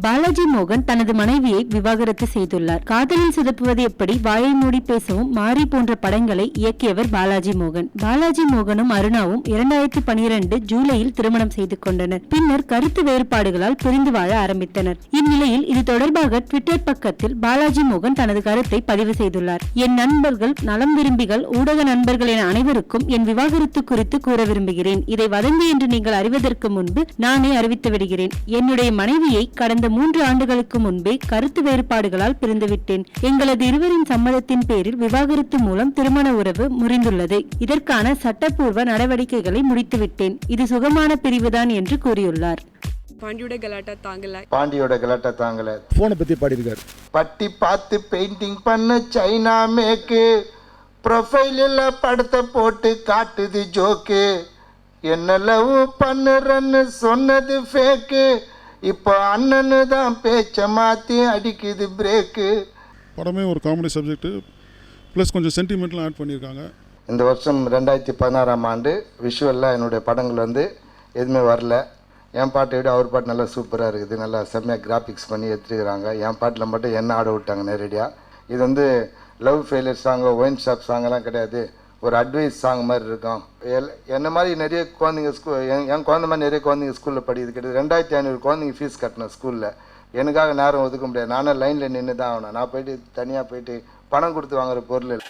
பாலாஜி மோகன் தனது மனைவியை விவாகரத்து செய்துள்ளார். காதலில் சிதப்புவது எப்படி, வாயை மூடி பேசவும், மாரி போன்ற படங்களை இயக்கியவர் பாலாஜி மோகன். பாலாஜி மோகனும் அருணாவும் 2012 ஜூலையில் திருமணம் செய்து கொண்டனர். பின்னர் கருத்து வேறுபாடுகளால் பிரிந்து வாழ ஆரம்பித்தனர். இந்நிலையில் இது தொடர்பாக ட்விட்டர் பக்கத்தில் பாலாஜி மோகன் தனது கருத்தை பதிவு செய்துள்ளார். என் நண்பர்கள், நலம் விரும்பிகள், ஊடக நண்பர்கள் என அனைவருக்கும் என் விவாகரத்து குறித்து கூற விரும்புகிறேன். இதை வதந்தி என்று நீங்கள் அறிவதற்கு முன்பு நானே அறிவித்து விடுகிறேன். என்னுடைய மனைவியை கடந்த 3 ஆண்டுகளுக்கு முன்பே கருத்து வேறுபாடுகளால் பிரிந்துவிட்டேன். எங்களது இருவரின் சம்மதத்தின் பேரில் விவாகரத்து மூலம் திருமண உறவு முறிந்துள்ளது. இதற்கான சட்டப்பூர்வ நடவடிக்கைகளை முடித்துவிட்டேன். இது சுகமான பிரிவுதான் என்று கூறியுள்ளார். பாண்டியோட கலாட்டா தாங்கல போனை பத்தி பாடியிருக்காரு. பட்டி பார்த்து பெயிண்டிங் பண்ண சைனா மேக்கு, ப்ரொஃபைலில் படத்தை போட்டு காட்டுது ஜோக்கு, என்ன லவ் பண்ணுறன்னு சொன்னது ஃபேக்கு, இப்போ அண்ணனு தான் பேச்ச மாற்றி அடிக்குது பிரேக்கு. படமே ஒரு காமெடி சப்ஜெக்ட் ப்ளஸ் கொஞ்சம் சென்டிமெண்ட்லாம் ஆட் பண்ணியிருக்காங்க. இந்த வருஷம் 2016ஆம் ஆண்டு விஷுவலில் என்னுடைய படங்கள் எதுவுமே வரல. என் பாட்டை விட அவர் பாட்டு நல்லா சூப்பராக இருக்குது. நல்லா செம்மையாக கிராஃபிக்ஸ் பண்ணி எடுத்துருக்கிறாங்க. என் பாட்டில் மட்டும் என்ன ஆட விட்டாங்க நேரடியாக. இது love failure song, wine shop சாங்கெல்லாம் கிடையாது. ஒரு அட்வைஸ் சாங் மாதிரி இருக்கும். என்ன மாதிரி நிறைய குழந்தைங்க என் குழந்தை மாதிரி நிறைய குழந்தைங்க ஸ்கூலில் படிக்குது. கிட்டத்தட்ட 2500 குழந்தைங்க ஃபீஸ் கட்டணும் ஸ்கூலில். எனக்காக நேரம் ஒதுக்க முடியாது. நானும் லைனில் நின்று தான் ஆகணும். நான் போயிட்டு தனியாக போயிட்டு பணம் கொடுத்து வாங்குற பொருள் இல்லை.